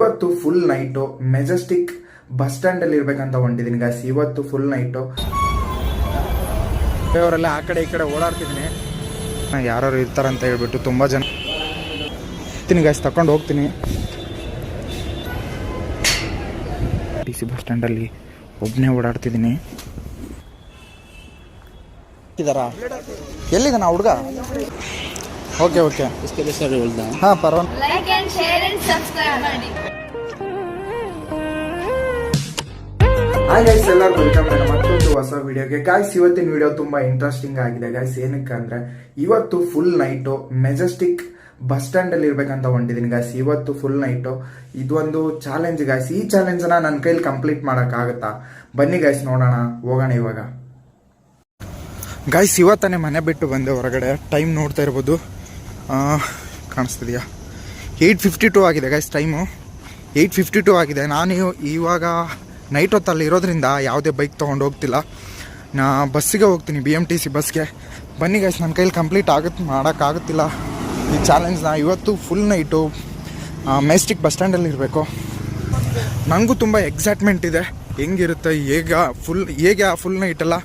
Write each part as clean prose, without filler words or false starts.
ಇವತ್ತು full night Majestic bus stand ಅಲ್ಲಿ ಇರ್ಬೇಕಂತ ಹೊಂಟಿದ್ದೀನಿ guys. ಇವತ್ತು ಫುಲ್ ನೈಟು ಅವರೆಲ್ಲ ಆ ಕಡೆ ಈ ಕಡೆ ಓಡಾಡ್ತಿದ್ದೀನಿ. ಯಾರು ಇರ್ತಾರಂತ ಹೇಳ್ಬಿಟ್ಟು ತುಂಬ ಜನ ಇರ್ತೀನಿ ಗಾಯ್ಸ್, ತಗೊಂಡು ಹೋಗ್ತೀನಿ. ಟಿ ಸಿ ಬಸ್ ಸ್ಟ್ಯಾಂಡಲ್ಲಿ ಒಬ್ಬನೇ ಓಡಾಡ್ತಿದ್ದೀನಿ. ಎಲ್ಲಿದ್ದಾನ ಹುಡುಗ? ಓಕೆ ಓಕೆ ಹಾಂ ಪರವಾಗಿಲ್ಲ. ಹಾಯ್ ಗೈಸ್, ಎಲ್ಲರಿಗೂ ವೆಲ್ಕಮ್ ನನ್ನ ಮತ್ತೊಂದು ಹೊಸ ವಿಡಿಯೋಗೆ. ಗಾಯ್ಸ್, ಇವತ್ತಿನ ವಿಡಿಯೋ ತುಂಬಾ ಇಂಟ್ರೆಸ್ಟಿಂಗ್ ಆಗಿದೆ ಗಾಯ್ಸ್. ಏನಕ್ಕೆ ಅಂದ್ರೆ ಇವತ್ತು full night Majestic bus stand ಅಲ್ಲಿ ಇರ್ಬೇಕಂತ ಹೊಂಟಿದ್ದೀನಿ ಗಾಯ್ಸ್. ಇವತ್ತು ಫುಲ್ ನೈಟು ಇದೊಂದು ಚಾಲೆಂಜ್ ಗಾಯ್ಸ್. ಈ ಚಾಲೆಂಜ್ ನನ್ನ ಕೈಲಿ ಕಂಪ್ಲೀಟ್ ಮಾಡಕ್ ಆಗುತ್ತಾ? ಬನ್ನಿ ಗಾಯ್ಸ್, ನೋಡೋಣ, ಹೋಗೋಣ ಇವಾಗ. ಗಾಯ್ಸ್, ಇವತ್ತನೇ ಮನೆ ಬಿಟ್ಟು ಬಂದೆ ಹೊರಗಡೆ. ಟೈಮ್ ನೋಡ್ತಾ ಇರ್ಬೋದು, ಕಾಣಿಸ್ತಿದೆಯಾ? 8:52 ಆಗಿದೆ ಗಾಯ್ಸ್. ಟೈಮು 8:52 ಆಗಿದೆ. ನಾನು ಇವಾಗ ನೈಟ್ ಹೊತ್ತಲ್ಲಿ ಇರೋದ್ರಿಂದ ಯಾವುದೇ ಬೈಕ್ ತೊಗೊಂಡು ಹೋಗ್ತಿಲ್ಲ, ನಾ ಬಸ್ಸಿಗೆ ಹೋಗ್ತೀನಿ, BMTC ಬಸ್ಗೆ. ಬನ್ನಿ ಗಾಯ್ಸ್, ನನ್ನ ಕೈಲಿ ಕಂಪ್ಲೀಟ್ ಮಾಡೋಕ್ಕಾಗುತ್ತಿಲ್ಲ ಈ ಚಾಲೆಂಜ್ನ. ಇವತ್ತು ಫುಲ್ ನೈಟು ಮೆಜೆಸ್ಟಿಕ್ ಬಸ್ ಸ್ಟ್ಯಾಂಡಲ್ಲಿ ಇರಬೇಕು. ನನಗೂ ತುಂಬ ಎಕ್ಸೈಟ್ಮೆಂಟ್ ಇದೆ, ಹೆಂಗಿರುತ್ತೆ, ಹೇಗೆ ಆ ಫುಲ್ ನೈಟಲ್ಲ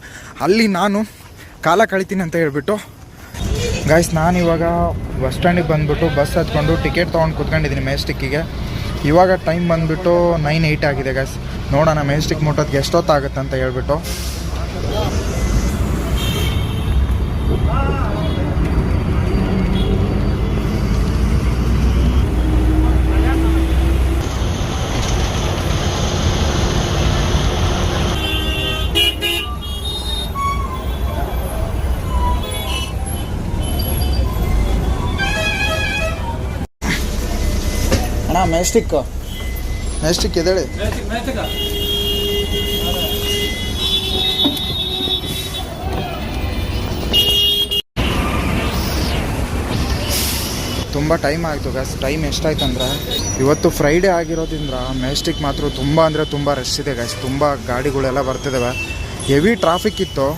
ಅಲ್ಲಿ ನಾನು ಕಾಲ ಕಳಿತೀನಿ ಅಂತ ಹೇಳ್ಬಿಟ್ಟು. ಗಾಯ್ಸ್, ನಾನಿವಾಗ ಬಸ್ ಸ್ಟ್ಯಾಂಡಿಗೆ ಬಂದುಬಿಟ್ಟು ಬಸ್ ಹತ್ಕೊಂಡು ಟಿಕೆಟ್ ತೊಗೊಂಡು ಕೂತ್ಕೊಂಡಿದ್ದೀನಿ ಮೆಜೆಸ್ಟಿಕ್ಕಿಗೆ. ಇವಾಗ ಟೈಮ್ ಬಂದುಬಿಟ್ಟು 9:08 ಆಗಿದೆ ಗಾಯ್ಸ್. ನೋಡೋಣ ಮೆಜೆಸ್ಟಿಕ್ ಮುಟ್ಟೋದಕ್ಕೆ ಎಷ್ಟೊತ್ತಾಗುತ್ತೆ ಅಂತ ಹೇಳ್ಬಿಟ್ಟು. ಅಣ್ಣ, ಮೆಜೆಸ್ಟಿಕ್ ಎದೇಳಿ. ತುಂಬ ಟೈಮ್ ಆಯಿತು ಗಾಯ್ಸ್. ಟೈಮ್ ಎಷ್ಟಾಯ್ತು ಅಂದರೆ, ಇವತ್ತು ಫ್ರೈಡೇ ಆಗಿರೋದ್ರಿಂದ ಮೆಜೆಸ್ಟಿಕ್ ಮಾತ್ರ ತುಂಬ ಅಂದರೆ ತುಂಬ ರಶ್ ಇದೆ ಗಾಯ್ಸ್. ತುಂಬ ಗಾಡಿಗಳೆಲ್ಲ ಬರ್ತಿದ್ದಾವೆ, ಹೆವಿ ಟ್ರಾಫಿಕ್ ಇತ್ತು.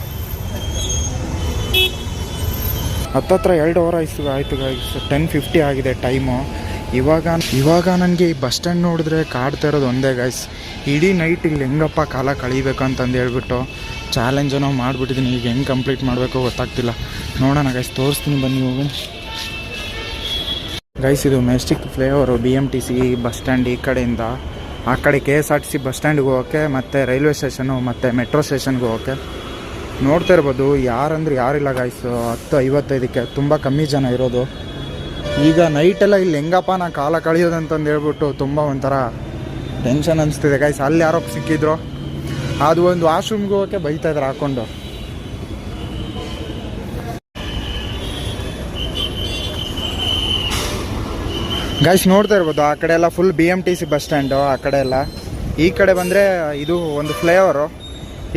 ಹತ್ತತ್ರ 2 ಅವರ್ ಆಯಿತು ಗಾಯ್ಸ್. 10:50 ಆಗಿದೆ ಟೈಮು. ಇವಾಗ ನನಗೆ ಈ ಬಸ್ ಸ್ಟ್ಯಾಂಡ್ ನೋಡಿದ್ರೆ ಕಾಡ್ತಾ ಇರೋದು ಒಂದೇ ಗಾಯ್ಸ್, ಇಡೀ ನೈಟ್ ಇಲ್ಲಿ ಹೆಂಗಪ್ಪ ಕಾಲ ಕಳೀಬೇಕು ಅಂತಂದು ಹೇಳ್ಬಿಟ್ಟು ಚಾಲೆಂಜನ್ನು ಮಾಡಿಬಿಟ್ಟಿದ್ದೀನಿ. ಈಗ ಹೆಂಗೆ ಕಂಪ್ಲೀಟ್ ಮಾಡಬೇಕು ಗೊತ್ತಾಗ್ತಿಲ್ಲ. ನೋಡೋಣ ಗಾಯ್ಸ್, ತೋರಿಸ್ತೀನಿ, ಬನ್ನಿ ಹೋಗಿ. ಗೈಸ್, ಇದು Majestic flavour BMTC bus stand. ಈ ಕಡೆಯಿಂದ ಆ ಕಡೆ KSRTC ಬಸ್ ಸ್ಟ್ಯಾಂಡ್ಗೆ ಹೋಗೋಕ್ಕೆ, ಮತ್ತು ರೈಲ್ವೆ ಸ್ಟೇಷನು ಮತ್ತು ಮೆಟ್ರೋ ಸ್ಟೇಷನ್ಗೆ ಹೋಗೋಕ್ಕೆ. ನೋಡ್ತಾ ಇರ್ಬೋದು, ಯಾರಂದ್ರೆ ಯಾರಿಲ್ಲ ಗಾಯ್ಸ್. 10:55ಕ್ಕೆ ತುಂಬ ಕಮ್ಮಿ ಜನ ಇರೋದು. ಈಗ ನೈಟೆಲ್ಲ ಇಲ್ಲಿ ಹೆಂಗಪ್ಪ ನಾ ಕಾಲ ಕಳೆಯೋದಂತಂದು ಹೇಳ್ಬಿಟ್ಟು ತುಂಬ ಒಂಥರ ಟೆನ್ಷನ್ ಅನಿಸ್ತಿದೆ ಗಾಯ್ಸ್. ಅಲ್ಲಿ ಯಾರೋ ಸಿಕ್ಕಿದ್ರು, ಅದು ಒಂದು ವಾಶ್ರೂಮ್ಗೆ ಹೋಗೋಕ್ಕೆ ಬೈತಾಯಿದ್ರು ಹಾಕ್ಕೊಂಡು. ಗಾಯ್ಸ್, ನೋಡ್ತಾ ಇರ್ಬೋದು, ಆ ಕಡೆ ಎಲ್ಲ ಫುಲ್ BMTC ಬಸ್ ಸ್ಟ್ಯಾಂಡು. ಆ ಕಡೆ ಎಲ್ಲ, ಈ ಕಡೆ ಬಂದರೆ ಇದು ಒಂದು ಫ್ಲೇವರು,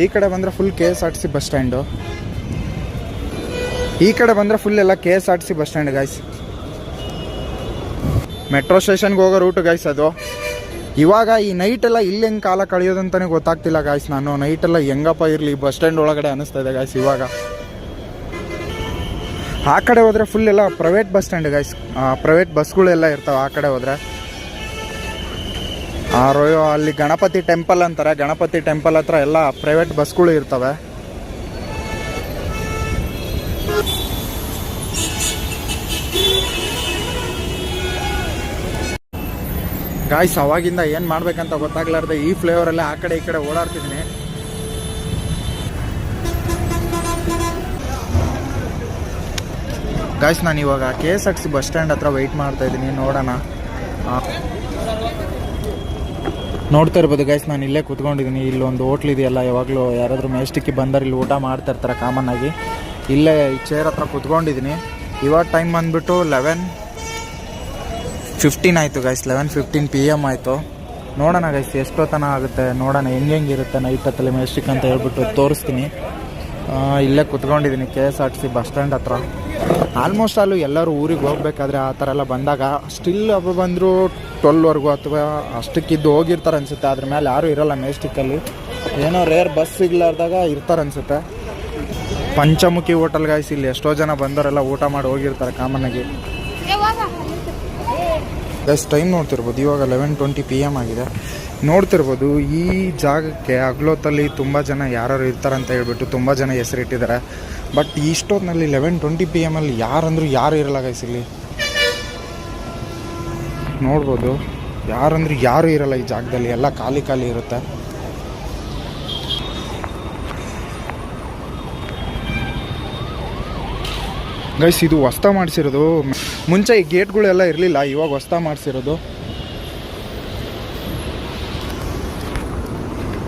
ಈ ಕಡೆ ಬಂದರೆ ಫುಲ್ KSRTC ಬಸ್ ಸ್ಟ್ಯಾಂಡು. ಈ ಕಡೆ ಬಂದರೆ ಫುಲ್ ಎಲ್ಲ KSRTC bus stand guys. Metro ಸ್ಟೇಷನ್ಗೆ ಹೋಗೋ ರೂಟು ಗಾಯ್ಸ್ ಅದು. ಇವಾಗ ಈ ನೈಟೆಲ್ಲ ಇಲ್ಲಿ ಹೆಂಗೆ ಕಾಲ ಕಳೆಯೋದಂತಲೇ ಗೊತ್ತಾಗ್ತಿಲ್ಲ ಗಾಯ್ಸ್. ನಾನು ನೈಟೆಲ್ಲ ಹೆಂಗಪ್ಪ ಇರಲಿ ಬಸ್ ಸ್ಟ್ಯಾಂಡ್ ಒಳಗಡೆ ಅನ್ನಿಸ್ತಾ ಇದೆ ಗಾಯ್ಸ್. ಇವಾಗ ಆ ಕಡೆ ಹೋದರೆ ಫುಲ್ ಎಲ್ಲ private bus stand guys. Private ಬಸ್ಗಳೆಲ್ಲ ಇರ್ತವೆ ಆ ಕಡೆ ಹೋದರೆ. ಅಲ್ಲಿ ಗಣಪತಿ ಟೆಂಪಲ್ ಅಂತಾರೆ, ಗಣಪತಿ ಟೆಂಪಲ್ ಹತ್ರ ಎಲ್ಲ ಪ್ರೈವೇಟ್ ಬಸ್ಗಳು ಇರ್ತವೆ. ಗಾಯ್ಸ್, ಅವಾಗಿಂದ ಏನು ಮಾಡ್ಬೇಕಂತ ಗೊತ್ತಾಗ್ಲಾರ್ದೆ ಈ ಫ್ಲೇವರಲ್ಲೇ ಆ ಕಡೆ ಈ ಕಡೆ ಓಡಾಡ್ತಿದ್ದೀನಿ. ಗಾಯ್ಸ್, ನಾನು ಇವಾಗ KSRTC ಬಸ್ ಸ್ಟ್ಯಾಂಡ್ ಹತ್ರ ವೆಯ್ಟ್ ಮಾಡ್ತಾ ಇದ್ದೀನಿ. ನೋಡೋಣ. ನೋಡ್ತಾ ಇರ್ಬೋದು ಗಾಯ್ಸ್, ನಾನು ಇಲ್ಲೇ ಕೂತ್ಕೊಂಡಿದ್ದೀನಿ. ಇಲ್ಲೊಂದು ಹೋಟ್ಲ್ ಇದೆಯಲ್ಲ, ಯಾವಾಗಲೂ ಯಾರಾದರೂ ಮೆಜೆಸ್ಟಿಕ್ಗೆ ಬಂದರೆ ಇಲ್ಲಿ ಊಟ ಮಾಡ್ತಾ ಇರ್ತಾರೆ ಕಾಮನ್ ಆಗಿ. ಇಲ್ಲೇ ಈ ಚೇರ್ ಹತ್ರ ಕೂತ್ಕೊಂಡಿದ್ದೀನಿ. ಇವಾಗ ಟೈಮ್ ಬಂದುಬಿಟ್ಟು 11:15 ಆಯಿತು ಗಾಯ್ಸ್. 11:15 PM ಆಯಿತು. ನೋಡೋಣ ಗಾಯ್ಸ್ ಎಷ್ಟೊತ್ತನ ಆಗುತ್ತೆ, ನೋಡೋಣ ಹೆಂಗಿರುತ್ತೆ ನೈಟ್ ಹೊತ್ತಲ್ಲಿ ಮೆಜೆಸ್ಟಿಕ್ ಅಂತ ಹೇಳ್ಬಿಟ್ಟು ತೋರಿಸ್ತೀನಿ. ಇಲ್ಲೇ ಕೂತ್ಕೊಂಡಿದ್ದೀನಿ KSRTC ಬಸ್ ಸ್ಟ್ಯಾಂಡ್ ಹತ್ರ. ಆಲ್ಮೋಸ್ಟ್ ಅಲ್ಲೂ ಎಲ್ಲರೂ ಊರಿಗೆ ಹೋಗ್ಬೇಕಾದ್ರೆ ಆ ಥರ ಎಲ್ಲ ಬಂದಾಗ ಸ್ಟಿಲ್ ಹಬ್ಬ ಬಂದರೂ 12ವರೆಗೂ ಅಥವಾ ಅಷ್ಟಕ್ಕಿದ್ದು ಹೋಗಿರ್ತಾರೆ ಅನಿಸುತ್ತೆ. ಅದ್ರ ಮೇಲೆ ಯಾರೂ ಇರೋಲ್ಲ ಮೆಜೆಸ್ಟಿಕ್ಕಲ್ಲಿ. ಏನೋ ರೇರ್ ಬಸ್ ಸಿಗ್ಲಾರ್ದಾಗ ಇರ್ತಾರೆ ಅನಿಸುತ್ತೆ. ಪಂಚಮುಖಿ ಹೋಟೆಲ್ ಗಾಯ್ಸ್, ಇಲ್ಲಿ ಎಷ್ಟೋ ಜನ ಬಂದವರೆಲ್ಲ ಊಟ ಮಾಡಿ ಹೋಗಿರ್ತಾರೆ ಕಾಮನ್ನಾಗಿ. ಗೈಸ್ ಟೈಮ್ ನೋಡ್ತಿರ್ಬೋದು, ಇವಾಗ 11:20 PM ಆಗಿದೆ. ನೋಡ್ತಿರ್ಬೋದು ಈ ಜಾಗಕ್ಕೆ ಹಗಲೊತ್ತಲ್ಲಿ ತುಂಬ ಜನ ಯಾರು ಇರ್ತಾರಂತ ಹೇಳ್ಬಿಟ್ಟು ತುಂಬ ಜನ ಹೆಸರಿಟ್ಟಿದ್ದಾರೆ. ಬಟ್ ಇಷ್ಟೊತ್ತಿನಲ್ಲಿ 11:20 PM ಯಾರಂದ್ರೂ ಯಾರು ಇರಲ್ಲ ಗೈಸ್. ಇಲ್ಲಿ ನೋಡ್ಬೋದು ಯಾರಂದ್ರೂ ಯಾರೂ ಇರಲ್ಲ ಈ ಜಾಗದಲ್ಲಿ, ಎಲ್ಲ ಖಾಲಿ ಖಾಲಿ ಇರುತ್ತೆ. ಗೈಸ್ ಇದು ಹೊಸ್ತಾ ಮಾಡಿಸಿರೋದು, ಮುಂಚೆ ಈ ಗೇಟ್ಗಳೆಲ್ಲ ಇರಲಿಲ್ಲ, ಇವಾಗ ಹೊಸ್ತಾ ಮಾಡಿಸಿರೋದು.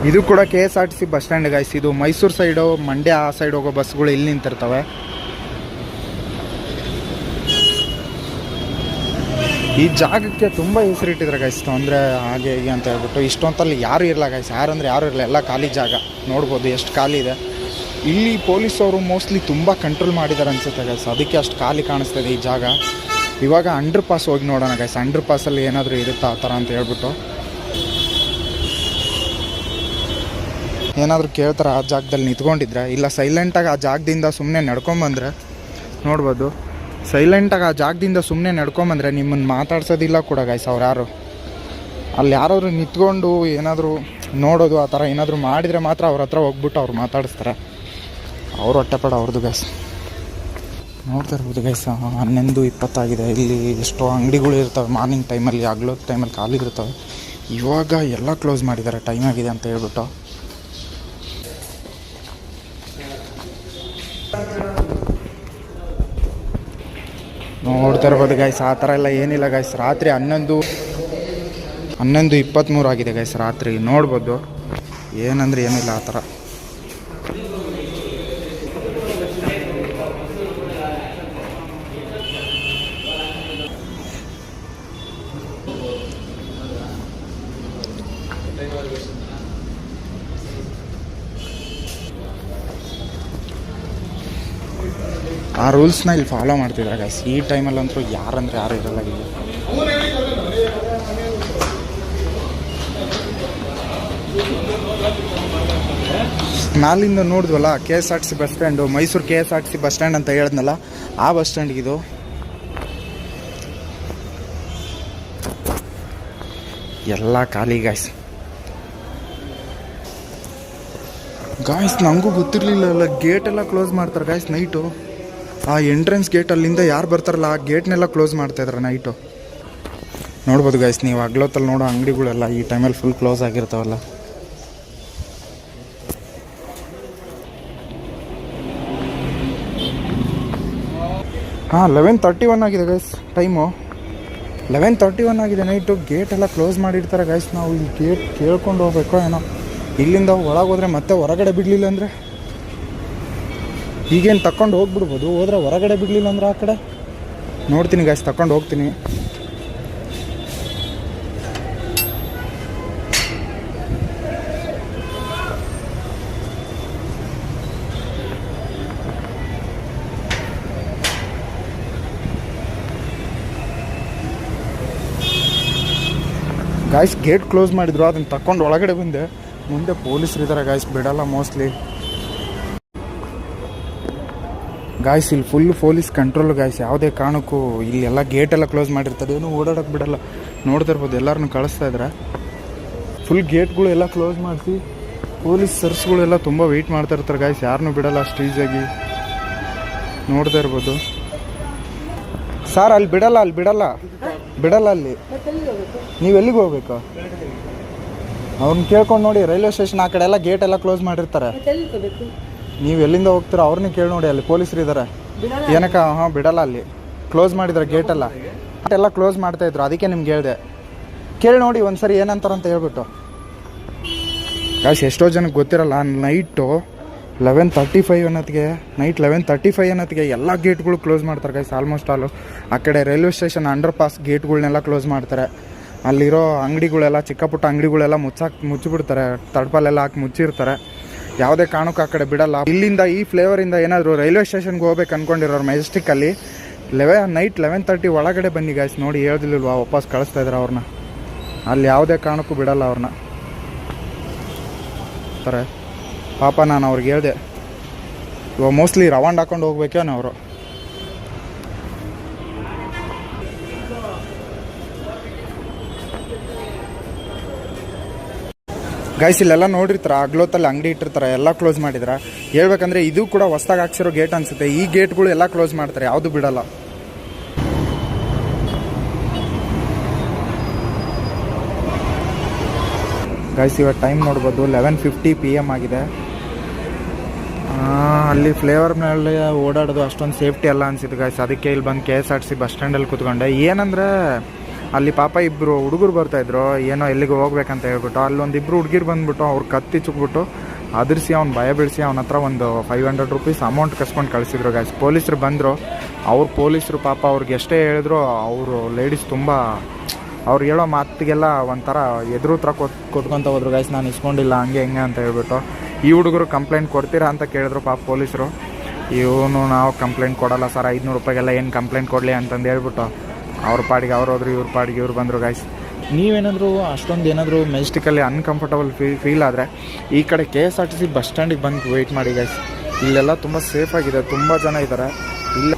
ಇದು ಕೂಡ KSRTC ಬಸ್ ಸ್ಟ್ಯಾಂಡ್ ಗೈಸ್. ಇದು ಮೈಸೂರು ಸೈಡು, ಮಂಡ್ಯ ಆ ಸೈಡ್ ಹೋಗೋ ಬಸ್ಗಳು ಇಲ್ಲಿ ನಿಂತಿರ್ತವೆ. ಈ ಜಾಗಕ್ಕೆ ತುಂಬ ಹೆಸರಿಟ್ಟಿದ್ದಾರೆ ಗೈಸ್, ಅಂದರೆ ಹಾಗೆ ಹೀಗೆ ಅಂತ ಹೇಳ್ಬಿಟ್ಟು. ಇಷ್ಟೊಂತಲ್ಲಿ ಯಾರು ಇರಲ್ಲ ಗೈಸ್, ಯಾರಂದರೆ ಯಾರು ಇರಲ್ಲ, ಎಲ್ಲ ಖಾಲಿ ಜಾಗ. ನೋಡ್ಬೋದು ಎಷ್ಟು ಖಾಲಿ ಇದೆ. ಇಲ್ಲಿ ಪೊಲೀಸವರು ಮೋಸ್ಟ್ಲಿ ತುಂಬ ಕಂಟ್ರೋಲ್ ಮಾಡಿದ್ದಾರೆ ಅನಿಸುತ್ತೆ ಗೈಸ್, ಅದಕ್ಕೆ ಅಷ್ಟು ಖಾಲಿ ಕಾಣಿಸ್ತಾಯಿದೆ ಈ ಜಾಗ. ಇವಾಗ ಅಂಡರ್ ಪಾಸ್ ಹೋಗಿ ನೋಡೋಣ ಗೈಸ್, ಅಂಡರ್ ಪಾಸಲ್ಲಿ ಏನಾದರೂ ಇರುತ್ತಾ ಆ ಥರ ಅಂತ ಹೇಳ್ಬಿಟ್ಟು. ಏನಾದರೂ ಕೇಳ್ತಾರೆ ಆ ಜಾಗದಲ್ಲಿ ನಿಂತ್ಕೊಂಡಿದ್ರೆ, ಇಲ್ಲ ಸೈಲೆಂಟಾಗಿ ಆ ಜಾಗದಿಂದ ಸುಮ್ಮನೆ ನಡ್ಕೊಂಬಂದರೆ ನೋಡ್ಬೋದು. ಸೈಲೆಂಟಾಗಿ ಆ ಜಾಗದಿಂದ ಸುಮ್ಮನೆ ನಡ್ಕೊಂಬಂದರೆ ನಿಮ್ಮನ್ನು ಮಾತಾಡ್ಸೋದಿಲ್ಲ ಕೂಡ ಗೈಸ್ ಅವ್ರು ಯಾರು. ಅಲ್ಲಿ ಯಾರಾದರೂ ನಿಂತ್ಕೊಂಡು ಏನಾದರೂ ನೋಡೋದು ಆ ಥರ ಏನಾದರೂ ಮಾಡಿದರೆ ಮಾತ್ರ ಅವ್ರ ಹತ್ರ ಹೋಗ್ಬಿಟ್ಟು ಅವ್ರು ಮಾತಾಡಿಸ್ತಾರೆ. ಅವ್ರು ಹೊಟ್ಟೆಪಡ ಅವ್ರದ್ದು ಗೈಸ್. ನೋಡ್ತಾ ಇರ್ಬೋದು ಗೈಸ್, 11:20 ಇಲ್ಲಿ ಎಷ್ಟೋ ಅಂಗಡಿಗಳು ಇರ್ತವೆ ಮಾರ್ನಿಂಗ್ ಟೈಮಲ್ಲಿ, ಹಗಲೋ ಟೈಮಲ್ಲಿ ಖಾಲಿ ಇರ್ತವೆ. ಇವಾಗ ಎಲ್ಲ ಕ್ಲೋಸ್ ಮಾಡಿದ್ದಾರೆ ಟೈಮ್ ಆಗಿದೆ ಅಂತ ಹೇಳ್ಬಿಟ್ಟು. ನೋಡ್ತಾ ಇರ್ಬೋದು ಗೈಸ್, ಆ ಥರ ಎಲ್ಲ ಏನಿಲ್ಲ ಗೈಸ್. ರಾತ್ರಿ 11:23 ಆಗಿದೆ ಗೈಸ್ ರಾತ್ರಿ. ನೋಡ್ಬೋದು ಏನಂದ್ರೆ ಏನಿಲ್ಲ ಆ ಥರ. ಆ ರೂಲ್ಸ್ನ ಇಲ್ಲಿ ಫಾಲೋ ಮಾಡ್ತಿದ್ದಾರೆ ಗೈಸ್. ಈ ಟೈಮಲ್ಲಂತೂ ಯಾರಂದ್ರೆ ಯಾರು ಇರಲ್ಲ ಇಲ್ಲಿ. ನಾಲಿಂದ ನೋಡಿದ್ವಲ್ಲ KSRTC bus stand, Mysuru KSRTC bus stand ಅಂತ ಹೇಳಿದ್ನಲ್ಲ, ಆ ಬಸ್ ಸ್ಟ್ಯಾಂಡ್ಗಿದು. ಎಲ್ಲ ಖಾಲಿ ಗಾಯ್ಸ್. ನನಗೂ ಗೊತ್ತಿರಲಿಲ್ಲ, ಗೇಟೆಲ್ಲ ಕ್ಲೋಸ್ ಮಾಡ್ತಾರೆ ಗಾಯ್ಸ್ ನೈಟು. ಆ ಎಂಟ್ರೆನ್ಸ್ ಗೇಟ್ ಅಲ್ಲಿಂದ ಯಾರು ಬರ್ತಾರಲ್ಲ ಆ ಗೇಟ್ನೆಲ್ಲ ಕ್ಲೋಸ್ ಮಾಡ್ತಾಯಿದ್ದಾರೆ ನೈಟು. ನೋಡ್ಬೋದು ಗೈಸ್ ನೀವು, ಹಗ್ಲೊತ್ತಲ್ಲಿ ನೋಡೋ ಅಂಗಡಿಗಳೆಲ್ಲ ಈ ಟೈಮಲ್ಲಿ ಫುಲ್ ಕ್ಲೋಸ್ ಆಗಿರ್ತಾವಲ್ಲ. ಹಾಂ 11:31 ಆಗಿದೆ ಗೈಸ್ ಟೈಮು. 11:31 ಆಗಿದೆ ನೈಟು. ಗೇಟೆಲ್ಲ ಕ್ಲೋಸ್ ಮಾಡಿರ್ತಾರೆ ಗೈಸ್. ನಾವು ಈ ಗೇಟ್ ಕೇಳ್ಕೊಂಡು ಹೋಗ್ಬೇಕೋ ಏನೋ. ಇಲ್ಲಿಂದ ಒಳಗೆ ಹೋದರೆ ಮತ್ತೆ ಹೊರಗಡೆ ಬಿಡಲಿಲ್ಲ ಅಂದರೆ ಈಗೇನು ತಗೊಂಡು ಹೋಗ್ಬಿಡ್ಬೋದು. ಹೋದರೆ ಹೊರಗಡೆ ಬಿಡಲಿಲ್ಲ ಅಂದ್ರೆ ಆ ಕಡೆ ನೋಡ್ತೀನಿ ಗೈಸ್, ತಗೊಂಡು ಹೋಗ್ತೀನಿ. ಗಾಯ್ಸ್ ಗೇಟ್ ಕ್ಲೋಸ್ ಮಾಡಿದ್ರು, ಅದನ್ನು ತಗೊಂಡು ಒಳಗಡೆ ಬಂದೆ. ಮುಂದೆ ಪೊಲೀಸರು ಇದ್ದಾರೆ ಗಾಯ್ಸ್, ಬಿಡಲ್ಲ ಮೋಸ್ಟ್ಲಿ. ಗಾಯ್ಸ್ ಇಲ್ಲಿ ಫುಲ್ ಪೊಲೀಸ್ ಕಂಟ್ರೋಲ್ ಗಾಯ್ಸ್. ಯಾವುದೇ ಕಾರಣಕ್ಕೂ ಇಲ್ಲಿ ಎಲ್ಲ ಗೇಟೆಲ್ಲ ಕ್ಲೋಸ್ ಮಾಡಿರ್ತಾರೆ, ಏನೂ ಓಡಾಡೋಕ್ಕೆ ಬಿಡಲ್ಲ. ನೋಡ್ತಾ ಇರ್ಬೋದು ಎಲ್ಲರನ್ನೂ ಕಳಿಸ್ತಾ ಇದ್ದಾರೆ. ಫುಲ್ ಗೇಟ್ಗಳು ಎಲ್ಲ ಕ್ಲೋಸ್ ಮಾಡಿಸಿ ಪೊಲೀಸ್ ಸರ್ಸ್ಗಳೆಲ್ಲ ತುಂಬ ವೆಯ್ಟ್ ಮಾಡ್ತಾ ಇರ್ತಾರೆ ಗಾಯ್ಸ್. ಯಾರನ್ನೂ ಬಿಡಲ್ಲ ಅಷ್ಟು ಈಸಿಯಾಗಿ. ನೋಡ್ತಾ ಇರ್ಬೋದು ಸರ್, ಅಲ್ಲಿ ಬಿಡಲ್ಲ ಅಲ್ಲಿ. ನೀವು ಎಲ್ಲಿಗೆ ಹೋಗ್ಬೇಕು? ಅವ್ರನ್ನ ಕೇಳ್ಕೊಂಡು ನೋಡಿ. ರೈಲ್ವೆ ಸ್ಟೇಷನ್ ಆ ಕಡೆ ಎಲ್ಲ ಗೇಟ್ ಎಲ್ಲ ಕ್ಲೋಸ್ ಮಾಡಿರ್ತಾರೆ. ನೀವು ಎಲ್ಲಿಂದ ಹೋಗ್ತೀರೋ ಅವ್ರನ್ನ ಕೇಳಿ ನೋಡಿ, ಅಲ್ಲಿ ಪೊಲೀಸರು ಇದ್ದಾರೆ. ಏನಕ್ಕೆ? ಬಿಡಲ್ಲ, ಅಲ್ಲಿ ಕ್ಲೋಸ್ ಮಾಡಿದ್ದಾರೆ ಗೇಟೆಲ್ಲ. ಎಲ್ಲ ಕ್ಲೋಸ್ ಮಾಡ್ತಾಯಿದ್ರು, ಅದಕ್ಕೆ ನಿಮ್ಗೆ ಹೇಳಿದೆ. ಕೇಳಿ ನೋಡಿ ಒಂದ್ಸರಿ ಏನಂತಾರಂತ ಹೇಳ್ಬಿಟ್ಟು. ಗಾಯ್ಸ್ ಎಷ್ಟೋ ಜನಕ್ಕೆ ಗೊತ್ತಿರಲ್ಲ, ನೈಟು 11:35 ಅನ್ನೋತ್ತಿಗೆ ಎಲ್ಲ ಗೇಟ್ಗಳು ಕ್ಲೋಸ್ ಮಾಡ್ತಾರೆ ಗಾಯ್ಸ್. ಆಲ್ಮೋಸ್ಟ್ ಆಲು ಆ ಕಡೆ ರೈಲ್ವೆ ಸ್ಟೇಷನ್ ಅಂಡರ್ ಪಾಸ್ ಗೇಟ್ಗಳನ್ನೆಲ್ಲ ಕ್ಲೋಸ್ ಮಾಡ್ತಾರೆ. ಅಲ್ಲಿರೋ ಅಂಗಡಿಗಳೆಲ್ಲ, ಚಿಕ್ಕ ಪುಟ್ಟ ಅಂಗಡಿಗಳೆಲ್ಲ ಮುಚ್ಚಿಬಿಡ್ತಾರೆ, ತಡ್ಪಲೆಲ್ಲ ಹಾಕಿ ಮುಚ್ಚಿರ್ತಾರೆ. ಯಾವುದೇ ಕಾರಣಕ್ಕೂ ಆ ಕಡೆ ಬಿಡಲ್ಲ. ಇಲ್ಲಿಂದ ಈ ಫ್ಲೇವರಿಂದ ಏನಾದರೂ ರೈಲ್ವೆ ಸ್ಟೇಷನ್ಗೆ ಹೋಗ್ಬೇಕು ಅಂದ್ಕೊಂಡಿರೋರು ಮೆಜೆಸ್ಟಿಕ್ಕಲ್ಲಿ ನೈಟ್ 11:30 ಒಳಗಡೆ ಬನ್ನಿ ಗಾಯ್ಸ್. ನೋಡಿ ಹೇಳ್ದಿಲ್ವಾ, ವಾಪಸ್ ಕಳಿಸ್ತಾ ಇದ್ದಾರೆ ಅವ್ರನ್ನ. ಅಲ್ಲಿ ಯಾವುದೇ ಕಾರಣಕ್ಕೂ ಬಿಡಲ್ಲ ಅವ್ರನ್ನ. ತಾರೆ ಪಾಪ ನಾನು ಅವ್ರಿಗೆ ಹೇಳಿದೆ, ಇವಾಗ ಮೋಸ್ಟ್ಲಿ ರವಾಂಡ್ ಹಾಕೊಂಡು ಹೋಗ್ಬೇಕೇನೋ ಅವರು. ಗೈಸ್ ಇಲ್ಲೆಲ್ಲ ನೋಡಿರ್ತಾರೆ ಅಗ್ಲೊತ್ತಲ್ಲಿ ಅಂಗಡಿ ಇಟ್ಟಿರ್ತಾರೆ, ಎಲ್ಲ ಕ್ಲೋಸ್ ಮಾಡಿದ್ರೆ. ಹೇಳ್ಬೇಕಂದ್ರೆ ಇದು ಕೂಡ ಹೊಸ್ದಾಗಿ ಹಾಕ್ಸಿರೋ ಗೇಟ್ ಅನಿಸುತ್ತೆ. ಈ ಗೇಟ್ಗಳು ಎಲ್ಲ ಕ್ಲೋಸ್ ಮಾಡ್ತಾರೆ, ಯಾವುದು ಬಿಡಲ್ಲ. ಗೈಸ್ ಇವಾಗ ಟೈಮ್ ನೋಡ್ಬೋದು 11:50 PM ಆಗಿದೆ. ಅಲ್ಲಿ ಫ್ಲೇವರ್ ಮೇಲೆ ಓಡಾಡೋದು ಅಷ್ಟೊಂದು ಸೇಫ್ಟಿ ಅಲ್ಲ ಅನಿಸಿದ್ದು ಗೈಸ್. ಅದಕ್ಕೆ ಇಲ್ಲಿ ಬಂದು KSRTC ಬಸ್ ಸ್ಟ್ಯಾಂಡಲ್ಲಿ ಕೂತ್ಕೊಂಡೆ. ಏನಂದರೆ ಅಲ್ಲಿ ಪಾಪ ಇಬ್ಬರು ಹುಡುಗರು ಬರ್ತಾಯಿದ್ರು, ಏನೋ ಎಲ್ಲಿಗೆ ಹೋಗ್ಬೇಕಂತ ಹೇಳ್ಬಿಟ್ಟು. ಅಲ್ಲೊಂದಿಬ್ಬರು ಹುಡುಗಿರು ಬಂದುಬಿಟ್ಟು ಅವ್ರು ಕತ್ತಿ ಚುಕ್ಬಿಟ್ಟು ಅದರ್ಸಿ ಅವ್ನು ಭಯ ಬೀಳಿಸಿ ಅವನ ಹತ್ರ ಒಂದು 500 ರೂಪೀಸ್ ಅಮೌಂಟ್ ಕಸ್ಕೊಂಡು ಕಳಿಸಿದ್ರು ಗೈಸ್. ಪೊಲೀಸರು ಬಂದರು. ಪೊಲೀಸರು ಪಾಪ ಅವ್ರಿಗೆ ಎಷ್ಟೇ ಹೇಳಿದ್ರು ಅವರು ಲೇಡೀಸ್ ತುಂಬ ಅವ್ರು ಹೇಳೋ ಮಾತಿಗೆಲ್ಲ ಒಂಥರ ಎದುರು ಹತ್ರ ಕೊಟ್ಕೊತ ಹೋದ್ರು ಗೈಸ್. ನಾನು ಇಸ್ಕೊಂಡಿಲ್ಲ ಹಂಗೆ ಹೆಂಗೆ ಅಂತ ಹೇಳ್ಬಿಟ್ಟು. ಈ ಹುಡುಗರು ಕಂಪ್ಲೇಂಟ್ ಕೊಡ್ತೀರಾ ಅಂತ ಕೇಳಿದ್ರು ಪಾಪ ಪೊಲೀಸರು. ಇವನು ನಾವು ಕಂಪ್ಲೇಂಟ್ ಕೊಡೋಲ್ಲ ಸರ್, 500 ರೂಪಾಯಿಗೆಲ್ಲ ಏನು ಕಂಪ್ಲೇಂಟ್ ಕೊಡಲಿ ಅಂತಂದು ಹೇಳ್ಬಿಟ್ಟು ಅವ್ರ ಪಾಡಿಗೆ ಅವ್ರು ಹೋದ್ರು, ಇವ್ರ ಪಾಡಿಗೆ ಇವ್ರು ಬಂದರು ಗೈಸ್. ನೀವೇನಾದರೂ ಅಷ್ಟೊಂದು ಏನಾದರೂ ಮೆಜೆಸ್ಟಿಕಲ್ಲಿ ಅನ್ಕಂಫರ್ಟಬಲ್ ಫೀಲ್ ಆದರೆ ಈ ಕಡೆ KSRTC ಬಸ್ ಸ್ಟ್ಯಾಂಡಿಗೆ ಬಂದು ವೆಯ್ಟ್ ಮಾಡಿ ಗೈಸ್. ಇಲ್ಲೆಲ್ಲ ತುಂಬ ಸೇಫಾಗಿದೆ, ತುಂಬ ಜನ ಇದ್ದಾರೆ. ಇಲ್ಲ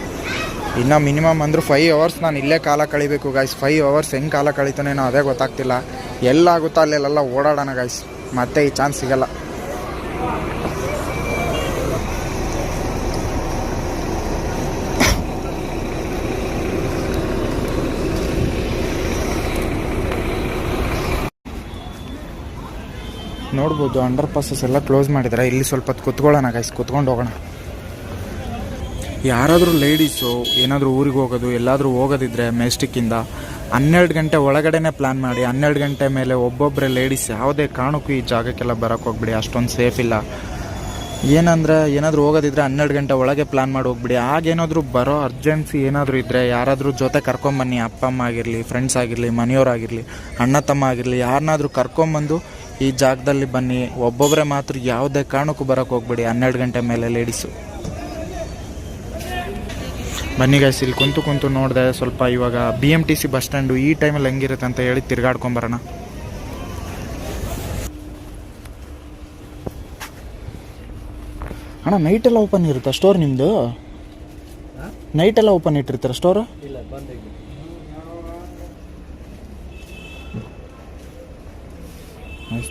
ಇನ್ನು ಮಿನಿಮಮ್ ಅಂದರೂ 5 ಅವರ್ಸ್ ನಾನು ಇಲ್ಲೇ ಕಾಲ ಕಳಿಬೇಕು ಗೈಸ್. 5 ಅವರ್ಸ್ ಹೆಂಗೆ ಕಾಲ ಕಳೀತಾನೇನೋ ಅದೇ ಗೊತ್ತಾಗ್ತಿಲ್ಲ. ಎಲ್ಲಾಗುತ್ತೋ ಅಲ್ಲೆಲ್ಲ ಓಡಾಡೋಣ ಗೈಸ್, ಮತ್ತೆ ಈ ಚಾನ್ಸ್ ಸಿಗಲ್ಲ. ನೋಡ್ಬೋದು ಅಂಡರ್ ಪಾಸಸ್ ಎಲ್ಲ ಕ್ಲೋಸ್ ಮಾಡಿದ್ದಾರೆ. ಇಲ್ಲಿ ಸ್ವಲ್ಪ ಹೊತ್ತು ಕುತ್ಕೊಳ್ಳೋಣ ಗೈಸ್, ಕುತ್ಕೊಂಡು ಹೋಗೋಣ. ಯಾರಾದರೂ ಲೇಡೀಸು ಏನಾದರೂ ಊರಿಗೆ ಹೋಗೋದು ಎಲ್ಲಾದರೂ ಹೋಗೋದಿದ್ರೆ ಮೆಜೆಸ್ಟಿಕ್ಕಿಂದ 12 ಗಂಟೆ ಒಳಗಡೆನೇ ಪ್ಲ್ಯಾನ್ ಮಾಡಿ. 12 ಗಂಟೆ ಮೇಲೆ ಒಬ್ಬೊಬ್ಬರೇ ಲೇಡೀಸ್ ಯಾವುದೇ ಕಾರಣಕ್ಕೂ ಈ ಜಾಗಕ್ಕೆಲ್ಲ ಬರೋಕ್ಕೆ ಹೋಗ್ಬಿಡಿ, ಅಷ್ಟೊಂದು ಸೇಫ್ ಇಲ್ಲ. ಏನಂದರೆ ಏನಾದರೂ ಹೋಗೋದಿದ್ರೆ 12 ಗಂಟೆ ಒಳಗೆ ಪ್ಲ್ಯಾನ್ ಮಾಡಿ ಹೋಗ್ಬಿಡಿ. ಆಗೇನಾದರೂ ಬರೋ ಅರ್ಜೆನ್ಸಿ ಏನಾದರೂ ಇದ್ದರೆ ಯಾರಾದರೂ ಜೊತೆ ಕರ್ಕೊಂಬನ್ನಿ. ಅಪ್ಪ ಅಮ್ಮ ಆಗಿರಲಿ, ಫ್ರೆಂಡ್ಸ್ ಆಗಿರಲಿ, ಮನೆಯವರಾಗಿರಲಿ, ಅಣ್ಣ ತಮ್ಮ ಆಗಿರಲಿ, ಯಾರನ್ನಾದರೂ ಕರ್ಕೊಂಬಂದು ಈ ಜಾಗದಲ್ಲಿ ಬನ್ನಿ. ಒಬ್ಬೊಬ್ಬರೇ ಮಾತ್ರ ಯಾವುದೇ ಕಾರಣಕ್ಕೂ ಬರೋಕ್ಕೆ ಹೋಗ್ಬೇಡಿ 12 ಗಂಟೆ ಮೇಲೆ ಲೇಡೀಸು. ಬನ್ನಿ ಗೈಸ್, ಇಲ್ಲಿ ಕುಂತು ನೋಡಿದೆ ಸ್ವಲ್ಪ. ಇವಾಗ BMTC ಬಸ್ ಸ್ಟ್ಯಾಂಡು ಈ ಟೈಮಲ್ಲಿ ಹೆಂಗಿರುತ್ತೆ ಅಂತ ಹೇಳಿ ತಿರ್ಗಾಡ್ಕೊಂಬರೋಣ. ಅಣ್ಣ ನೈಟೆಲ್ಲ ಓಪನ್ ಇರುತ್ತಾ ಸ್ಟೋರ್ ನಿಮ್ಮದು? ನೈಟೆಲ್ಲ ಓಪನ್ ಇಟ್ಟಿರ್ತೀರ ಸ್ಟೋರು?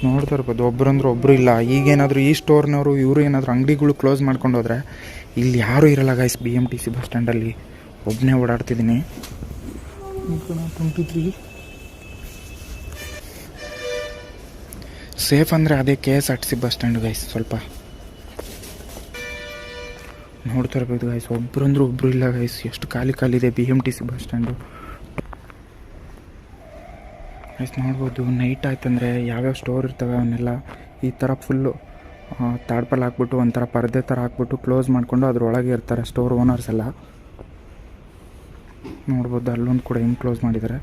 ನೋಡ್ತಾ ಇರ್ಬೋದು, ಒಬ್ಬರಂದ್ರೆ ಒಬ್ಬರು ಇಲ್ಲ. ಈಗೇನಾದರೂ ಈ ಸ್ಟೋರ್ನವರು ಇವರು ಏನಾದರೂ ಅಂಗಡಿಗಳು ಕ್ಲೋಸ್ ಮಾಡ್ಕೊಂಡು ಹೋದರೆ ಇಲ್ಲಿ ಯಾರೂ ಇರಲ್ಲ ಗೈಸ್. BMTC ಬಸ್ ಸ್ಟ್ಯಾಂಡಲ್ಲಿ ಒಬ್ಬನೇ ಓಡಾಡ್ತಿದ್ದೀನಿ. 23 ಸೇಫ್ ಅಂದರೆ ಅದೇ KSRTC ಬಸ್ ಸ್ಟ್ಯಾಂಡು ಗೈಸ್. ಸ್ವಲ್ಪ ನೋಡ್ತಾ ಇರ್ಬೋದು ಗೈಸ್, ಒಬ್ಬರಂದ್ರೆ ಒಬ್ಬರು ಇಲ್ಲ ಗೈಸ್. ಎಷ್ಟು ಖಾಲಿ ಇದೆ BMTC ಬಸ್ ಸ್ಟ್ಯಾಂಡು ಗೈಸ್. ನೋಡ್ಬೋದು ನೈಟ್ ಆಯ್ತಂದರೆ ಯಾವ್ಯಾವ ಸ್ಟೋರ್ ಇರ್ತವೆ ಅವನ್ನೆಲ್ಲ ಈ ಥರ ಫುಲ್ಲು ತಾಡ್ಪಲ್ ಹಾಕ್ಬಿಟ್ಟು ಒಂಥರ ಪರದೆ ಥರ ಹಾಕ್ಬಿಟ್ಟು ಕ್ಲೋಸ್ ಮಾಡಿಕೊಂಡು ಅದ್ರೊಳಗೆ ಇರ್ತಾರೆ ಸ್ಟೋರ್ ಓನರ್ಸ್ ಎಲ್ಲ. ನೋಡ್ಬೋದು ಅಲ್ಲೊಂದು ಕೂಡ ಹೆಂಗೆ ಕ್ಲೋಸ್ ಮಾಡಿದ್ದಾರೆ.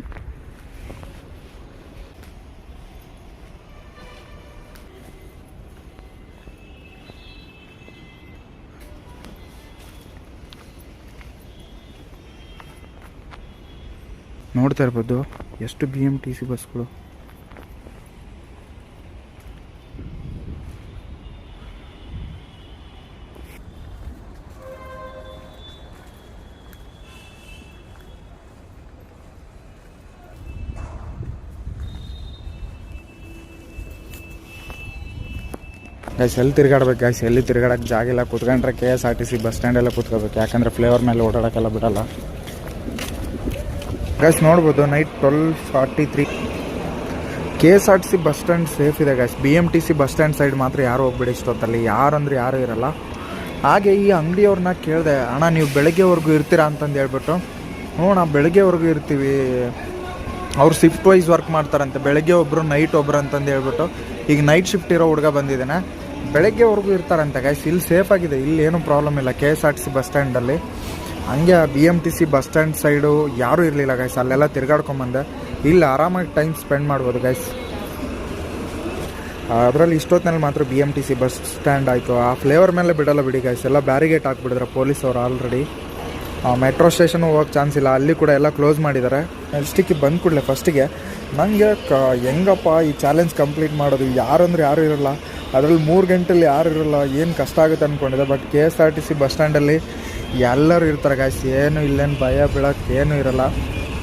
ನೋಡ್ತಾ ಇರ್ಬೋದು ಎಷ್ಟು BMTC ಬಸ್ಗಳು. ಗೈಸ್ ಎಲ್ಲಿ ತಿರುಗಾಡ್ಬೇಕು ಗೈಸ್, ಎಲ್ಲಿ ತಿರುಗಾಡೋಕ್ಕೆ ಜಾಗ ಇಲ್ಲ. ಕೂತ್ಕೊಂಡ್ರೆ KSRTC ಬಸ್ ಸ್ಟ್ಯಾಂಡೆಲ್ಲ ಕೂತ್ಕೋಬೇಕು, ಯಾಕಂದರೆ ಫ್ಲೇವರ್ ಮೇಲೆ ಓಡಾಡೋಕ್ಕೆಲ್ಲ ಬಿಡಲ್ಲ. ಗೈಸ್ ನೋಡ್ಬೋದು night 12:43 KSRTC bus stand safe ಇದೆ guys. BMTC bus stand side ಮಾತ್ರ ಯಾರು ಹೋಗ್ಬೇಡಿ ಇಷ್ಟೊತ್ತಲ್ಲಿ, ಯಾರಂದ್ರೆ ಯಾರೂ ಇರಲ್ಲ. ಹಾಗೆ ಈ ಅಂಗಡಿಯವ್ರನ್ನ ಕೇಳಿದೆ, ಅಣ್ಣ ನೀವು ಬೆಳಗ್ಗೆವರೆಗೂ ಇರ್ತೀರಾ ಅಂತಂದು ಹೇಳ್ಬಿಟ್ಟು. ನಾವು ಬೆಳಗ್ಗೆವರೆಗೂ ಇರ್ತೀವಿ. ಅವ್ರು ಶಿಫ್ಟ್ ವೈಸ್ ವರ್ಕ್ ಮಾಡ್ತಾರಂತೆ, ಬೆಳಗ್ಗೆ ಒಬ್ಬರು ನೈಟ್ ಒಬ್ಬರು ಅಂತಂದು ಹೇಳ್ಬಿಟ್ಟು. ಈಗ ನೈಟ್ ಶಿಫ್ಟ್ ಇರೋ ಹುಡುಗ ಬಂದಿದ್ದಾನೆ, ಬೆಳಗ್ಗೆವರೆಗೂ ಇರ್ತಾರಂತೆ ಗೈಸ್. ಇಲ್ಲಿ ಸೇಫ್ ಆಗಿದೆ, ಇಲ್ಲಿ ಏನೂ ಪ್ರಾಬ್ಲಮ್ ಇಲ್ಲ KSRTC ಬಸ್ ಸ್ಟ್ಯಾಂಡಲ್ಲಿ. ಹಂಗೆ BMTC ಬಸ್ ಸ್ಟ್ಯಾಂಡ್ ಸೈಡು ಯಾರೂ ಇರಲಿಲ್ಲ ಗೈಸ್. ಅಲ್ಲೆಲ್ಲ ತಿರ್ಗಾಡ್ಕೊಂಬಂದೆ. ಇಲ್ಲಿ ಆರಾಮಾಗಿ ಟೈಮ್ ಸ್ಪೆಂಡ್ ಮಾಡ್ಬೋದು ಗೈಸ್. ಅದರಲ್ಲಿ ಇಷ್ಟೊತ್ತಿನಲ್ಲಿ ಮಾತ್ರ BMTC ಬಸ್ ಸ್ಟ್ಯಾಂಡ್ ಆಯಿತು. ಆ ಫ್ಲೇವರ್ ಮೇಲೆ ಬಿಡಲ್ಲ ಬಿಡಿ ಗೈಸ್, ಎಲ್ಲ ಬ್ಯಾರಿಗೇಟ್ ಹಾಕ್ಬಿಡಿದ್ರೆ ಪೊಲೀಸವ್ರು ಆಲ್ರೆಡಿ. ಮೆಟ್ರೋ ಸ್ಟೇಷನ್ ಹೋಗೋಕ್ಕೆ ಚಾನ್ಸ್ ಇಲ್ಲ, ಅಲ್ಲಿ ಕೂಡ ಎಲ್ಲ ಕ್ಲೋಸ್ ಮಾಡಿದ್ದಾರೆ. ಮೆಜೆಸ್ಟಿಕ್ಗೆ ಬಂದು ಕೂಡಲೇ ಫಸ್ಟಿಗೆ ನನಗೆ ಹೆಂಗಪ್ಪ ಈ ಚಾಲೆಂಜ್ ಕಂಪ್ಲೀಟ್ ಮಾಡೋದು, ಯಾರಂದ್ರೆ ಯಾರೂ ಇರೋಲ್ಲ, ಅದರಲ್ಲಿ 3 ಗಂಟೆಲಿ ಯಾರು ಇರೋಲ್ಲ, ಏನು ಕಷ್ಟ ಆಗುತ್ತೆ ಅಂದ್ಕೊಂಡಿದ್ದೆ. ಬಟ್ KSRTC ಬಸ್ ಸ್ಟ್ಯಾಂಡಲ್ಲಿ ಎಲ್ಲರೂ ಇರ್ತಾರೆ ಗಾಯ್ಸ್. ಏನು ಇಲ್ಲೇನು ಭಯ ಬೀಳೋಕ್ಕೆ ಏನೂ ಇರೋಲ್ಲ.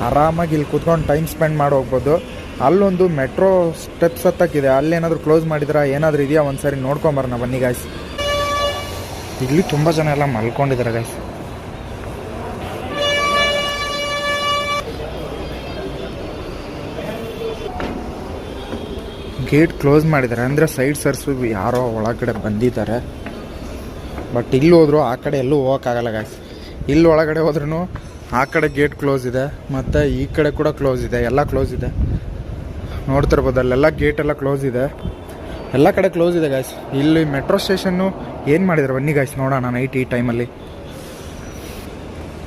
ಆರಾಮಾಗಿ ಇಲ್ಲಿ ಕೂತ್ಕೊಂಡು ಟೈಮ್ ಸ್ಪೆಂಡ್ ಮಾಡಿ ಹೋಗ್ಬೋದು. ಅಲ್ಲೊಂದು ಮೆಟ್ರೋ ಸ್ಟೆಪ್ಸ್ ಹತ್ತಕ್ಕಿದೆ, ಅಲ್ಲೇನಾದರೂ ಕ್ಲೋಸ್ ಮಾಡಿದ್ರೆ ಏನಾದರೂ ಇದೆಯಾ ಒಂದು ಸಾರಿ ನೋಡ್ಕೊಂಬರೋಣ ಬನ್ನಿ ಗಾಯ್ಸ್. ಇಲ್ಲಿ ತುಂಬ ಜನ ಎಲ್ಲ ಮಲ್ಕೊಂಡಿದ್ದಾರೆ ಗಾಯ್ಸ್. ಗೇಟ್ ಕ್ಲೋಸ್ ಮಾಡಿದ್ದಾರೆ ಅಂದರೆ ಸೈಡ್ ಸರ್ಸು ಯಾರೋ ಒಳಗಡೆ ಬಂದಿದ್ದಾರೆ. ಬಟ್ ಇಲ್ಲಿ ಹೋದ್ರು ಆ ಕಡೆ ಎಲ್ಲೂ ಹೋಗೋಕ್ಕಾಗಲ್ಲ ಗಾಯ್ಸ್. ಇಲ್ಲಿ ಒಳಗಡೆ ಹೋದ್ರೂ ಆ ಕಡೆ ಗೇಟ್ ಕ್ಲೋಸ್ ಇದೆ ಮತ್ತು ಈ ಕಡೆ ಕೂಡ ಕ್ಲೋಸ್ ಇದೆ, ಎಲ್ಲ ಕ್ಲೋಸ್ ಇದೆ. ನೋಡ್ತಿರ್ಬೋದು ಅಲ್ಲೆಲ್ಲ ಗೇಟೆಲ್ಲ ಕ್ಲೋಸ್ ಇದೆ, ಎಲ್ಲ ಕಡೆ ಕ್ಲೋಸ್ ಇದೆ ಗಾಯ್ಸ್. ಇಲ್ಲಿ ಮೆಟ್ರೋ ಸ್ಟೇಷನ್ನು ಏನು ಮಾಡಿದ್ದಾರೆ ಬನ್ನಿ ಗಾಯ್ಸ್ ನೋಡೋಣ. ನೈಟ್ ಈ ಟೈಮಲ್ಲಿ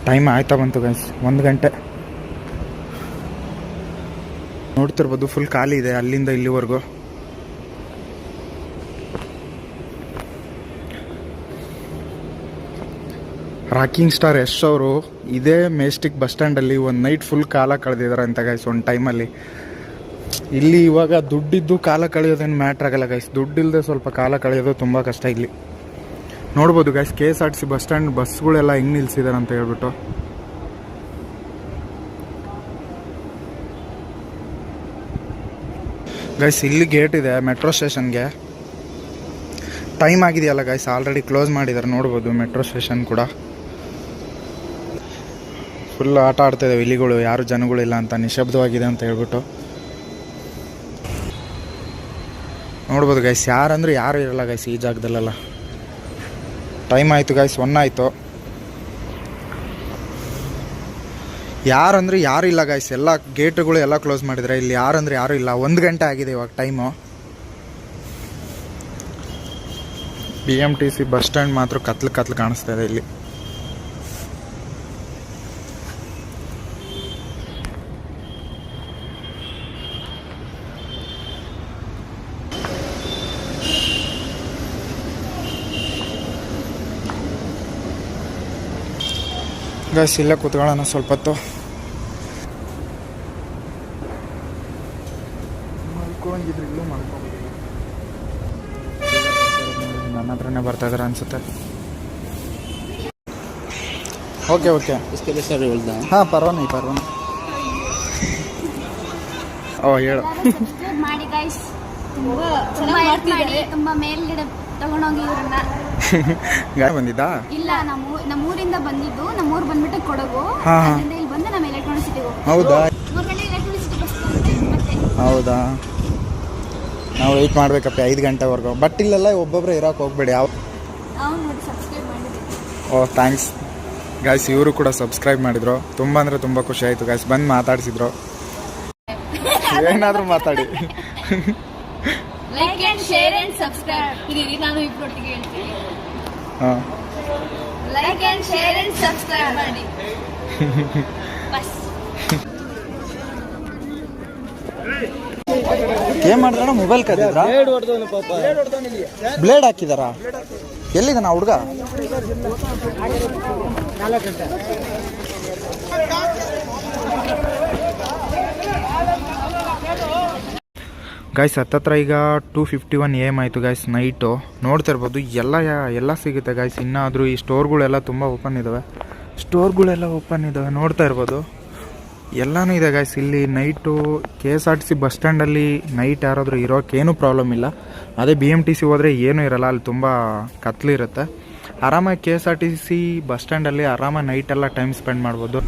ಟೈಮ್ ಆಯ್ತಾ ಬಂತು ಗಾಯ್ಸ್, 1 ಗಂಟೆ. ನೋಡ್ತಿರ್ಬೋದು ಫುಲ್ ಖಾಲಿ ಇದೆ ಅಲ್ಲಿಂದ ಇಲ್ಲಿವರೆಗೂ. ರಾಕಿಂಗ್ ಸ್ಟಾರ್ ಯಶ್ ಅವರು ಇದೇ ಮೆಜೆಸ್ಟಿಕ್ ಬಸ್ ಸ್ಟ್ಯಾಂಡಲ್ಲಿ ಒಂದು ನೈಟ್ ಫುಲ್ ಕಾಲ ಕಳೆದಿದ್ದಾರೆ ಅಂತ ಗಾಯ್ಸ್ ಒಂದು ಟೈಮಲ್ಲಿ. ಇಲ್ಲಿ ಇವಾಗ ದುಡ್ಡಿದ್ದು ಕಾಲ ಕಳೆಯೋದೇನು ಮ್ಯಾಟ್ರ್ ಆಗಲ್ಲ ಗೈಸ್, ದುಡ್ಡಿಲ್ಲದೆ ಸ್ವಲ್ಪ ಕಾಲ ಕಳೆಯೋದು ತುಂಬ ಕಷ್ಟ. ಇಲ್ಲಿ ನೋಡ್ಬೋದು ಗೈಸ್ KSRTC ಬಸ್ ಸ್ಟ್ಯಾಂಡ್ ಬಸ್ಗಳೆಲ್ಲ ಹೆಂಗೆ ನಿಲ್ಸಿದ್ದಾರೆ ಅಂತ ಹೇಳ್ಬಿಟ್ಟು. ಗೈಸ್ ಇಲ್ಲಿ ಗೇಟ್ ಇದೆ ಮೆಟ್ರೋ ಸ್ಟೇಷನ್ಗೆ. ಟೈಮ್ ಆಗಿದೆಯಲ್ಲ ಗೈಸ್, ಆಲ್ರೆಡಿ ಕ್ಲೋಸ್ ಮಾಡಿದ್ದಾರೆ. ನೋಡ್ಬೋದು ಮೆಟ್ರೋ ಸ್ಟೇಷನ್ ಕೂಡ ಫುಲ್ ಆಟ ಆಡ್ತಾಯಿದ್ದಾವೆ ಇಲಿಗಳು, ಯಾರು ಜನಗಳಿಲ್ಲ ಅಂತ, ನಿಶಬ್ದವಾಗಿದೆ ಅಂತ ಹೇಳ್ಬಿಟ್ಟು. ನೋಡ್ಬೋದು ಗೈಸ್ ಯಾರಂದ್ರೆ ಯಾರು ಇರಲ್ಲ ಗೈಸ್ ಈ ಜಾಗದಲ್ಲೆಲ್ಲ. ಟೈಮ್ ಆಯಿತು ಗೈಸ್, 1 ಆಯಿತು. ಯಾರಂದ್ರೆ ಯಾರು ಇಲ್ಲ ಗೈಸ್, ಎಲ್ಲ ಗೇಟ್ಗಳು ಎಲ್ಲ ಕ್ಲೋಸ್ ಮಾಡಿದರೆ. ಇಲ್ಲಿ ಯಾರಂದ್ರೆ ಯಾರು ಇಲ್ಲ. 1 ಗಂಟೆ ಆಗಿದೆ ಇವಾಗ ಟೈಮು. BMTC ಬಸ್ ಸ್ಟ್ಯಾಂಡ್ ಮಾತ್ರ ಕತ್ಲು ಕಾಣಿಸ್ತಾ ಇದೆ ಇಲ್ಲಿ. ಗೈಸ್ ಇಲ್ಲೇ ಕೂತ್ಕೊಳ್ಳೋಣ ಸ್ವಲ್ಪ ಹೊತ್ತು. ಮಲ್ಕೊಂಡಿದ್ರು ಇಲ್ಲೂ ಮಲ್ಕೊಂಡಿದ್ರು. ನನ್ನ ಹತ್ರನೇ ಬರ್ತಾ ಇದಾರೆ ಅನ್ಸುತ್ತೆ. ಓಕೆ ಹಾಂ ಪರವಾಗಿಲ್ಲ. ಓ ಹೇಳು. ಮಾಡಿ ಗೈಸ್, ತುಂಬಾ ಮೇಲ್ಗಡೆ ತಗೊಂಡೋಗಿ ಇವ್ರನ್ನ. ಗಾಡಿ ಬಂದಿದ್ದಾ? ಇಲ್ಲ, ನಮ್ಮೂರಿಂದ ಬಂದಿದ್ದು. ನಮ್ಮೂರು ಬಂದ್ಬಿಟ್ಟು ಕೊಡಗು. ಇಲ್ಲಿ ಬಂದು ನಮ್ಮ ಎಲೆಕ್ಟ್ರಾನಿಕ್ ಸಿಟಿಗೆ. ಹೌದಾ? 3 ಗಂಟೆ ಎಲೆಕ್ಟ್ರಾನಿಕ್ ಸಿಟಿ ಬಸ್ ಮತ್ತೆ. ಹೌದಾ? ನಾವು ವೆಯ್ಟ್ ಮಾಡ್ಬೇಕಪ್ಪ 5 ಗಂಟೆವರೆಗೂ. ಬಟ್ ಇಲ್ಲೆಲ್ಲ ಒಬ್ಬೊಬ್ಬರೇ ಇರೋಕೆ ಹೋಗ್ಬೇಡಿ. ಅವ್ನು ನೋಡಿ ಸಬ್ಸ್ಕ್ರೈಬ್ ಮಾಡಿದ್ದೆ. ಓ ಥ್ಯಾಂಕ್ಸ್ ಗಾಯ್ಸ್. ಇವರು ಕೂಡ ಸಬ್ಸ್ಕ್ರೈಬ್ ಮಾಡಿದ್ರು. ತುಂಬ ಅಂದರೆ ತುಂಬ ಖುಷಿ ಆಯಿತು ಗಾಯ್ಸ್. ಬಂದು ಮಾತಾಡಿಸಿದ್ರು. ಏನಾದರೂ ಮಾತಾಡಿ. Like and share and subscribe. ಇರಿ ನಾನು ಇಬ್ಬರೊಟ್ಟಿಗೆ ಹೇಳ್ತೀನಿ. ಹಾಂ, like and share and subscribe ಮಾಡಿ ಬಸ್. ಏನ್ ಮಾಡಿದ್ರ? ಮೊಬೈಲ್ ಕದ್ದಿದ್ರಾ? ಬ್ಲೇಡ್ ಹಾಕಿದಾರಾ? ಎಲ್ಲಿದೆ ನಾ ಹುಡುಗ? ಗಾಯ್ಸ್ ಹತ್ತತ್ರ ಈಗ 2:51 AM ಆಯಿತು ಗಾಯ್ಸ್ ನೈಟು. ನೋಡ್ತಾ ಇರ್ಬೋದು ಎಲ್ಲ ಸಿಗುತ್ತೆ ಗಾಯ್ಸ್. ಇನ್ನಾದರೂ ಈ ಸ್ಟೋರ್ಗಳೆಲ್ಲ ತುಂಬ ಓಪನ್ ಇದ್ದಾವೆ. ನೋಡ್ತಾ ಇರ್ಬೋದು ಎಲ್ಲನೂ ಇದೆ ಗಾಯ್ಸ್. ಇಲ್ಲಿ ನೈಟು KSRTC ಬಸ್ ಸ್ಟ್ಯಾಂಡಲ್ಲಿ ನೈಟ್ ಯಾರಾದರೂ ಇರೋಕ್ಕೇನು ಪ್ರಾಬ್ಲಮ್ ಇಲ್ಲ. ಅದೇ BMTC ಹೋದರೆ ಏನೂ ಇರಲ್ಲ, ಅಲ್ಲಿ ತುಂಬ ಕತ್ಲಿರುತ್ತೆ. ಆರಾಮಾಗಿ KSRTC ಬಸ್ ಸ್ಟ್ಯಾಂಡಲ್ಲಿ ಆರಾಮಾಗಿ ನೈಟೆಲ್ಲ ಟೈಮ್ ಸ್ಪೆಂಡ್ ಮಾಡ್ಬೋದು.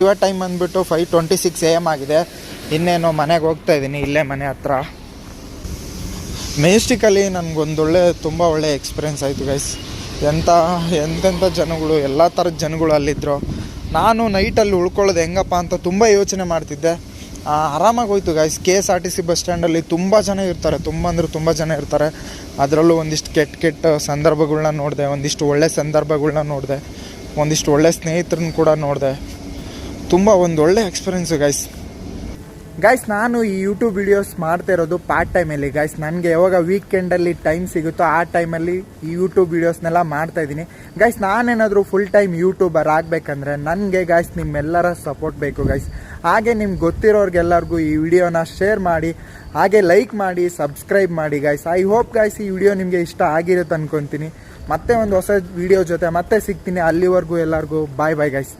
ಇವಾಗ ಟೈಮ್ ಬಂದುಬಿಟ್ಟು 5:26 AM ಆಗಿದೆ. ಇನ್ನೇನು ಮನೆಗೆ ಹೋಗ್ತಾ ಇದ್ದೀನಿ, ಇಲ್ಲೇ ಮನೆ ಹತ್ರ. ಮೆಜೆಸ್ಟಿಕಲ್ಲಿ ನನಗೊಂದೊಳ್ಳೆ ತುಂಬ ಒಳ್ಳೆ ಎಕ್ಸ್ಪೀರಿಯೆನ್ಸ್ ಆಯಿತು ಗೈಸ್. ಎಂತೆಂಥ ಜನಗಳು, ಎಲ್ಲ ಥರದ ಜನಗಳು ಅಲ್ಲಿದ್ದರು. ನಾನು ನೈಟಲ್ಲಿ ಉಳ್ಕೊಳ್ಳೋದು ಹೆಂಗಪ್ಪ ಅಂತ ತುಂಬ ಯೋಚನೆ ಮಾಡ್ತಿದ್ದೆ. ಆರಾಮಾಗಿ ಹೋಯ್ತು ಗೈಸ್. KSRTC ಬಸ್ ಸ್ಟ್ಯಾಂಡಲ್ಲಿ ತುಂಬ ಜನ ಇರ್ತಾರೆ, ತುಂಬ ಅಂದರೆ ತುಂಬ ಜನ ಇರ್ತಾರೆ. ಅದರಲ್ಲೂ ಒಂದಿಷ್ಟು ಕೆಟ್ಟ ಸಂದರ್ಭಗಳ್ನ ನೋಡಿದೆ, ಒಂದಿಷ್ಟು ಒಳ್ಳೆ ಸಂದರ್ಭಗಳ್ನ ನೋಡಿದೆ, ಒಂದಿಷ್ಟು ಒಳ್ಳೆ ಸ್ನೇಹಿತರನ್ನ ಕೂಡ ನೋಡಿದೆ. ತುಂಬ ಒಂದೊಳ್ಳೆ ಎಕ್ಸ್ಪೀರಿಯೆನ್ಸು ಗೈಸ್. ಗೈಸ್ ನಾನು ಈ ಯೂಟ್ಯೂಬ್ ವಿಡಿಯೋಸ್ ಮಾಡ್ತಾ ಇರೋದು ಪಾರ್ಟ್ ಟೈಮಲ್ಲಿ ಗೈಸ್. ನನಗೆ ಯಾವಾಗ ವೀಕೆಂಡಲ್ಲಿ ಟೈಮ್ ಸಿಗುತ್ತೋ ಆ ಟೈಮಲ್ಲಿ ಈ ಯೂಟ್ಯೂಬ್ ವೀಡಿಯೋಸ್ನೆಲ್ಲ ಮಾಡ್ತಾಯಿದ್ದೀನಿ ಗೈಸ್. ನಾನೇನಾದರೂ ಫುಲ್ ಟೈಮ್ ಯೂಟ್ಯೂಬರ್ ಆಗಬೇಕಂದ್ರೆ ನನಗೆ ಗೈಸ್ ನಿಮ್ಮೆಲ್ಲರ ಸಪೋರ್ಟ್ ಬೇಕು ಗೈಸ್. ಹಾಗೆ ನಿಮ್ಗೆ ಗೊತ್ತಿರೋರಿಗೆಲ್ಲರಿಗೂ ಈ ವಿಡಿಯೋನ ಶೇರ್ ಮಾಡಿ, ಹಾಗೆ ಲೈಕ್ ಮಾಡಿ, ಸಬ್ಸ್ಕ್ರೈಬ್ ಮಾಡಿ ಗೈಸ್. ಐ ಹೋಪ್ ಗೈಸ್ ಈ ವಿಡಿಯೋ ನಿಮಗೆ ಇಷ್ಟ ಆಗಿರುತ್ತೆ ಅಂದ್ಕೊತೀನಿ. ಮತ್ತೆ ಒಂದು ಹೊಸ ವಿಡಿಯೋ ಜೊತೆ ಮತ್ತೆ ಸಿಗ್ತೀನಿ. ಅಲ್ಲಿವರೆಗೂ ಎಲ್ಲರಿಗೂ ಬಾಯ್ ಬಾಯ್ ಗೈಸ್.